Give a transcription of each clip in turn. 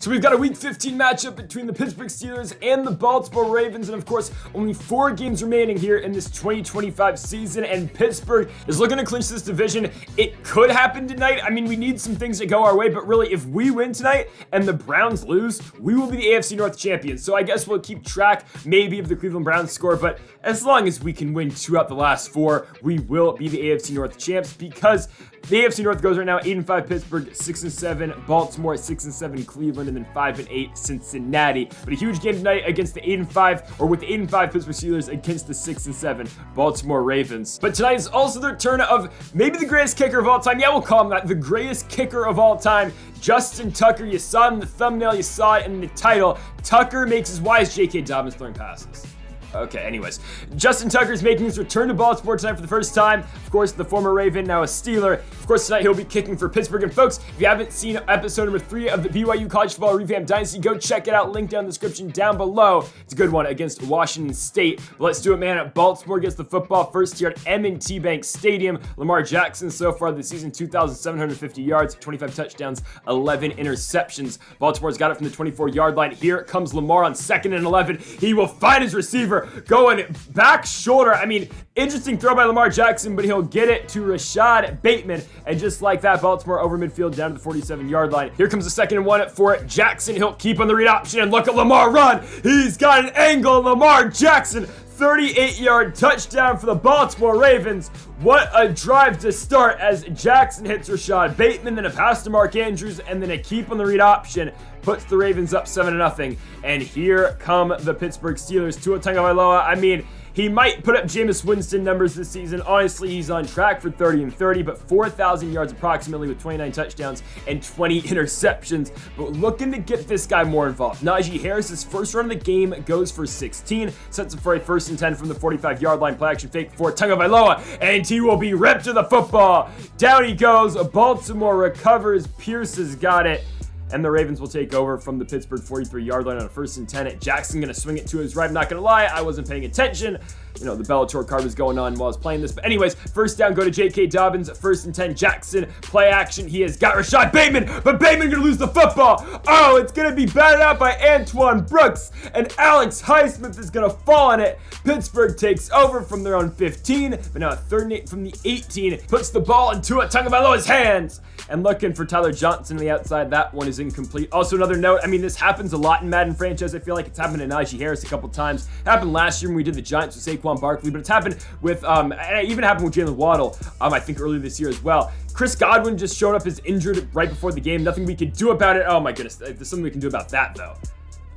So we've got a Week 15 matchup between the Pittsburgh Steelers and the Baltimore Ravens, and of course, only 4 games remaining here in this 2025 season, and Pittsburgh is looking to clinch this division. It could happen tonight. I mean, we need some things to go our way, but really, if we win tonight and the Browns lose, we will be the AFC North champions. So I guess we'll keep track maybe of the Cleveland Browns score, but as long as we can win 2 out the last 4, we will be the AFC North champs, because the AFC North goes right now 8-5 Pittsburgh, 6-7 Baltimore, 6-7 Cleveland, and then 5-8 Cincinnati. But a huge game tonight against the 8-5, or with the 8-5 Pittsburgh Steelers against the 6-7 Baltimore Ravens. But tonight is also the return of maybe the greatest kicker of all time. Yeah, we'll call him that, the greatest kicker of all time, Justin Tucker. You saw it in the thumbnail, you saw it in the title. Tucker makes his wise J.K. Dobbins throwing passes. Okay, anyways, Justin Tucker is making his return to Baltimore tonight for the first time. Of course, the former Raven, now a Steeler. Of course, tonight he'll be kicking for Pittsburgh. And folks, if you haven't seen episode number 3 of the BYU College Football Revamp Dynasty, go check it out. Link down in the description down below. It's a good one against Washington State. But let's do it, man. Baltimore gets the football first here at M&T Bank Stadium. Lamar Jackson so far this season, 2,750 yards, 25 touchdowns, 11 interceptions. Baltimore's got it from the 24-yard line. Here comes Lamar on 2nd and 11. He will find his receiver. Going back shoulder. I mean, interesting throw by Lamar Jackson, but he'll get it to Rashad Bateman. And just like that, Baltimore over midfield down to the 47-yard line. Here comes the 2nd and 1 for Jackson. He'll keep on the read option, and look at Lamar run. He's got an angle. Lamar Jackson, 38-yard touchdown for the Baltimore Ravens. What a drive to start as Jackson hits Rashad Bateman, then a pass to Mark Andrews, and then a keep on the read option puts the Ravens up 7-0. And here come the Pittsburgh Steelers. Tua Tagovailoa, I mean, he might put up Jameis Winston numbers this season. Honestly, he's on track for 30-30, but 4,000 yards approximately with 29 touchdowns and 20 interceptions. But looking to get this guy more involved. Najee Harris's first run of the game goes for 16. Sets up for a 1st and 10 from the 45-yard line. Play action fake for Tagovailoa, and he will be ripped to the football. Down he goes. Baltimore recovers. Pierce has got it. And the Ravens will take over from the Pittsburgh 43-yard line on a 1st and 10. Jackson going to swing it to his right. I'm not going to lie, I wasn't paying attention. You know, the Bellator card was going on while I was playing this. But anyways, 1st down, go to J.K. Dobbins. 1st and 10, Jackson. Play action. He has got Rashad Bateman, but Bateman going to lose the football. Oh, it's going to be batted out by Antoine Brooks. And Alex Highsmith is going to fall on it. Pittsburgh takes over from their own 15. But now a 3rd and 8 from the 18. Puts the ball into Tagovailoa's hands. And looking for Tyler Johnson on the outside. That one is incomplete. Also, another note, I mean, this happens a lot in Madden franchise. I feel like it's happened to Najee Harris a couple times. It happened last year when we did the Giants with Saquon Barkley, but it's happened with, and it even happened with Jalen Waddle, I think earlier this year as well. Chris Godwin just showed up as injured right before the game. Nothing we could do about it. Oh my goodness, there's something we can do about that though.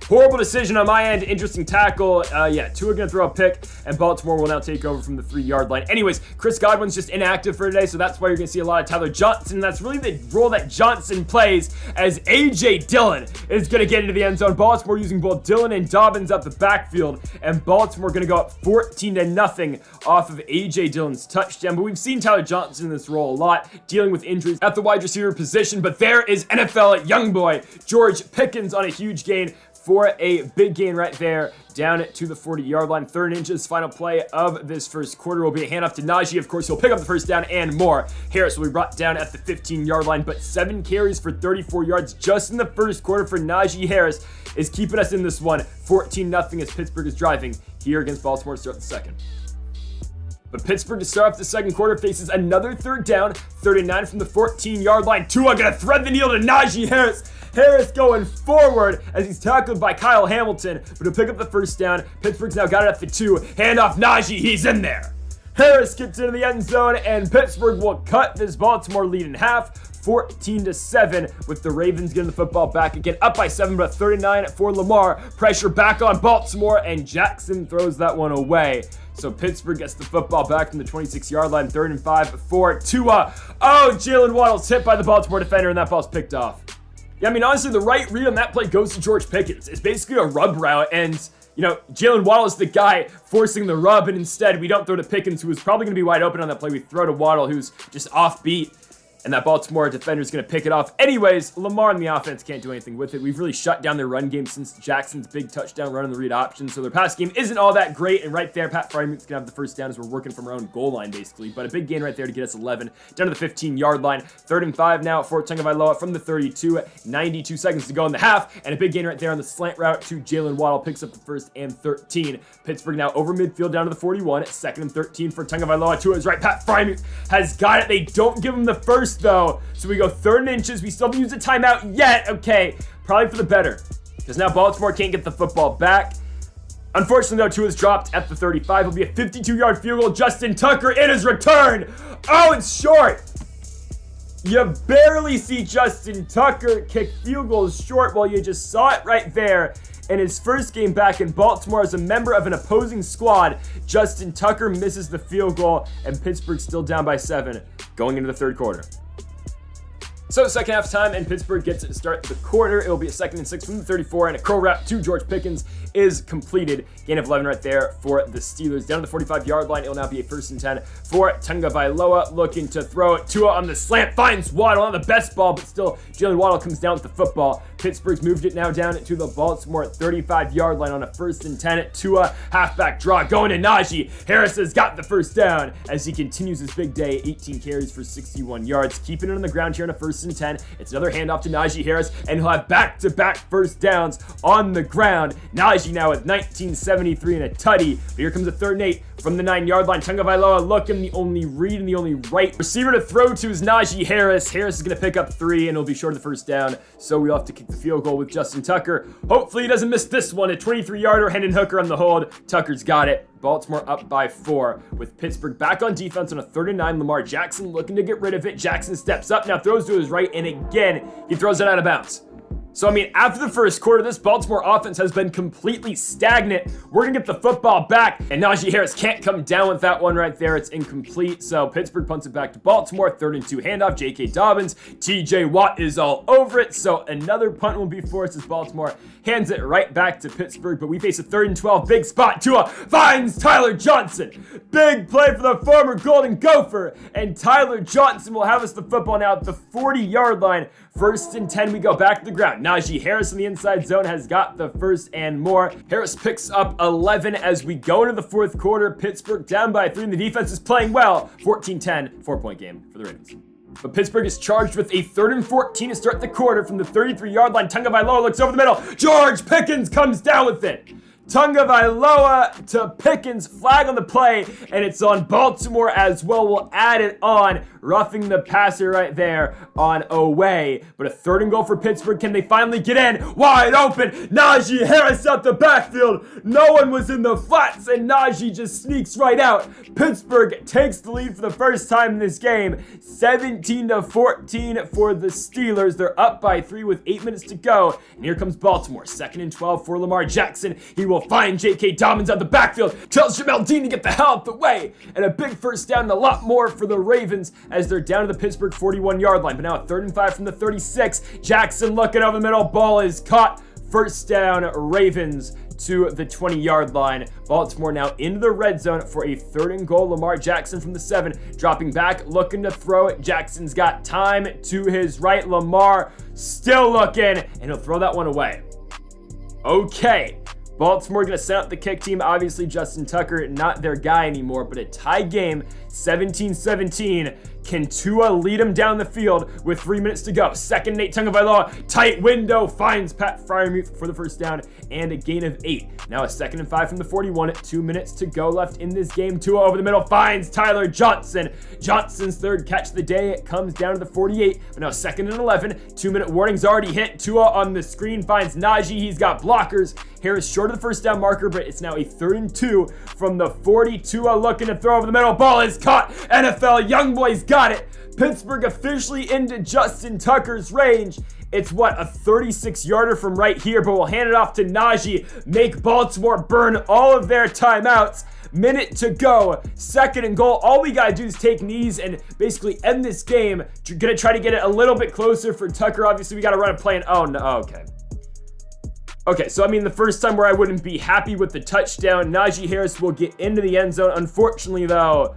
Horrible decision on my end. Interesting tackle. Yeah, Tua going to throw a pick, and Baltimore will now take over from the 3-yard line. Anyways, Chris Godwin's just inactive for today, so that's why you're going to see a lot of Tyler Johnson. That's really the role that Johnson plays, as A.J. Dillon is going to get into the end zone. Baltimore using both Dillon and Dobbins out the backfield, and Baltimore going to go up 14-0 off of A.J. Dillon's touchdown. But we've seen Tyler Johnson in this role a lot, dealing with injuries at the wide receiver position. But there is NFL youngboy George Pickens on a huge gain for a big gain right there, down to the 40-yard line. 3rd inches, final play of this first quarter will be a handoff to Najee. Of course, he'll pick up the 1st down and more. Harris will be brought down at the 15-yard line, but 7 carries for 34 yards just in the first quarter for Najee Harris is keeping us in this one. 14-0 as Pittsburgh is driving here against Baltimore to start the second. But Pittsburgh, to start off the second quarter, faces another 3rd down, 3rd and 9 from the 14-yard line. Tua going to thread the needle to Najee Harris. Harris going forward as he's tackled by Kyle Hamilton, but he'll pick up the 1st down. Pittsburgh's now got it at the 2. Handoff Najee, he's in there. Harris gets into the end zone, and Pittsburgh will cut this Baltimore lead in half, 14-7, with the Ravens getting the football back again, up by 7, but 39 for Lamar. Pressure back on Baltimore, and Jackson throws that one away. So Pittsburgh gets the football back from the 26-yard line, 3rd and 5 for Tua. Oh, Jalen Waddle's hit by the Baltimore defender, and that ball's picked off. Yeah, I mean, honestly, the right read on that play goes to George Pickens. It's basically a rub route, and, you know, Jalen Waddle is the guy forcing the rub, and instead we don't throw to Pickens, who was probably going to be wide open on that play. We throw to Waddle, who's just offbeat. And that Baltimore defender is going to pick it off. Anyways, Lamar and the offense can't do anything with it. We've really shut down their run game since Jackson's big touchdown run on the read option. So their pass game isn't all that great. And right there, Pat Fryermuth's going to have the first down as we're working from our own goal line, basically. But a big gain right there to get us 11. Down to the 15-yard line. 3rd and 5 now for Tagovailoa from the 32. 92 seconds to go in the half. And a big gain right there on the slant route to Jalen Waddle. Picks up the 1st and 13. Pittsburgh now over midfield down to the 41. 2nd and 13 for Tagovailoa to his right. Pat Fryermuth has got it. They don't give him the first, though. So we go 3rd and inches. We still haven't used a timeout yet. Okay, probably for the better, because now Baltimore can't get the football back. Unfortunately, though, Tua's dropped at the 35. It'll be a 52-yard field goal. Justin Tucker in his return. Oh, it's short. You barely see Justin Tucker kick field goals short. Well, you just saw it right there. In his first game back in Baltimore as a member of an opposing squad, Justin Tucker misses the field goal, and Pittsburgh's still down by 7 going into the 3rd quarter. So second half time, and Pittsburgh gets it to start the quarter. It will be a 2nd and 6 from the 34, and a curl route to George Pickens is completed. Gain of 11 right there for the Steelers. Down to the 45-yard line, it will now be a 1st and 10 for Tagovailoa, looking to throw it. Tua on the slant, finds Waddle, not the best ball, but still Jalen Waddle comes down with the football. Pittsburgh's moved it now down to the Baltimore 35-yard line on a 1st and 10. Tua, halfback draw, going to Najee. Harris has got the first down as he continues his big day. 18 carries for 61 yards. Keeping it on the ground here on a 1st and 10. It's another handoff to Najee Harris, and he'll have back-to-back first downs on the ground. Najee now with 1973 and a tutty. But here comes a 3rd and 8 from the 9-yard line. Tagovailoa looking, the only read and the only right receiver to throw to is Najee Harris. Harris is going to pick up 3, and it'll be short of the first down. So we'll have to kick the field goal with Justin Tucker. Hopefully he doesn't miss this one. A 23-yarder, Hendon Hooker on the hold. Tucker's got it. Baltimore up by 4 with Pittsburgh back on defense on a 3rd and 9. Lamar Jackson looking to get rid of it. Jackson steps up, now throws to his right, and again, he throws it out of bounds. So, I mean, after the first quarter, this Baltimore offense has been completely stagnant. We're going to get the football back, and Najee Harris can't come down with that one right there. It's incomplete. So, Pittsburgh punts it back to Baltimore. 3rd and 2 handoff. J.K. Dobbins. T.J. Watt is all over it. So, another punt will be forced as Baltimore hands it right back to Pittsburgh. But we face a 3rd and 12. Big spot. Tua finds Tyler Johnson. Big play for the former Golden Gopher. And Tyler Johnson will have us the football now at the 40-yard line. 1st and 10, we go back to the ground. Najee Harris in the inside zone has got the first and more. Harris picks up 11 as we go into the 4th quarter. Pittsburgh down by 3, and the defense is playing well. 14-10, 4-point game for the Ravens. But Pittsburgh is charged with a 3rd and 14 to start the quarter from the 33-yard line. Tagovailoa looks over the middle. George Pickens comes down with it. Tagovailoa to Pickens, flag on the play, and it's on Baltimore as well. We'll add it on, roughing the passer right there on away. But a 3rd and goal for Pittsburgh. Can they finally get in? Wide open. Najee Harris out the backfield. No one was in the flats, and Najee just sneaks right out. Pittsburgh takes the lead for the first time in this game. 17-14 for the Steelers. They're up by 3 with 8 minutes to go. And here comes Baltimore. 2nd and 12 for Lamar Jackson. He will find J.K. Dobbins out the backfield. Tells Jamel Dean to get the hell out the way. And a big first down and a lot more for the Ravens as they're down to the Pittsburgh 41-yard line. But now a 3rd and 5 from the 36. Jackson looking over the middle. Ball is caught. First down, Ravens to the 20-yard line. Baltimore now into the red zone for a 3rd and goal. Lamar Jackson from the 7, dropping back, looking to throw it. Jackson's got time to his right. Lamar still looking, and he'll throw that one away. Okay. Baltimore going to set up the kick team. Obviously, Justin Tucker, not their guy anymore, but a tie game, 17-17. Can Tua lead him down the field with 3 minutes to go? 2nd and 8, Tagovailoa, tight window, finds Pat Fryermuth for the first down and a gain of 8. Now a 2nd and 5 from the 41, 2 minutes to go left in this game. Tua over the middle, finds Tyler Johnson. Johnson's 3rd catch of the day. It comes down to the 48, but now 2nd and 11. 2-minute warning's already hit. Tua on the screen finds Najee. He's got blockers. Harris short of the first down marker, but it's now a 3rd and 2 from the 40. Tua looking to throw over the middle. Ball is caught. NFL young boys got it. Pittsburgh officially into Justin Tucker's range. It's what, a 36-yarder from right here, but we'll hand it off to Najee. Make Baltimore burn all of their timeouts. Minute to go. 2nd and goal. All we gotta do is take knees and basically end this game. Gonna try to get it a little bit closer for Tucker. Obviously, we gotta run a play and oh no, okay. Okay, so I mean the first time where I wouldn't be happy with the touchdown. Najee Harris will get into the end zone. Unfortunately though,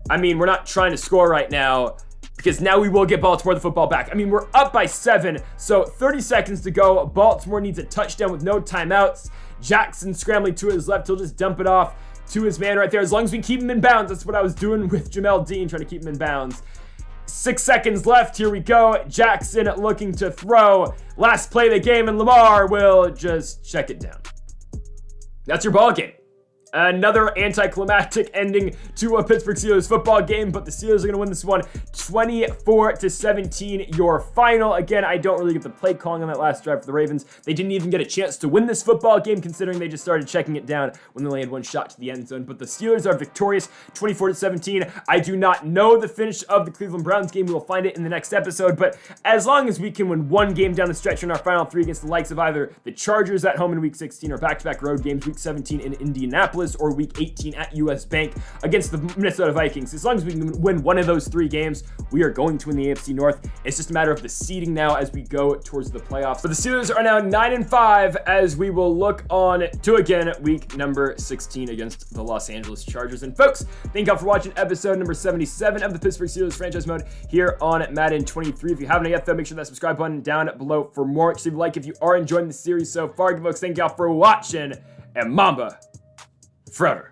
I mean, we're not trying to score right now. because now we will get Baltimore the football back. I mean, we're up by 7, so 30 seconds to go. Baltimore needs a touchdown with no timeouts. Jackson scrambling to his left. He'll just dump it off to his man right there. As long as we keep him in bounds. That's what I was doing with Jamel Dean, trying to keep him in bounds. 6 seconds left. Here we go. Jackson looking to throw. Last play of the game, and Lamar will just check it down. That's your ball game. Another anticlimactic ending to a Pittsburgh Steelers football game, but the Steelers are going to win this one 24-17, your final. Again, I don't really get the play calling on that last drive for the Ravens. They didn't even get a chance to win this football game, considering they just started checking it down when they only had one shot to the end zone. But the Steelers are victorious 24-17. I do not know the finish of the Cleveland Browns game. We will find it in the next episode, but as long as we can win one game down the stretch in our final 3 against the likes of either the Chargers at home in Week 16 or back-to-back road games, Week 17 in Indianapolis, or Week 18 at US Bank against the Minnesota Vikings. As long as we can win one of those 3 games, we are going to win the AFC North. It's just a matter of the seeding now as we go towards the playoffs. But the Steelers are now 9-5 as we will look on to, again, week number 16 against the Los Angeles Chargers. And folks, thank y'all for watching episode number 77 of the Pittsburgh Steelers franchise mode here on Madden 23. If you haven't yet, though, make sure that subscribe button down below for more. Leave a like if you are enjoying the series so far. Folks, thank y'all for watching, and Mamba forever.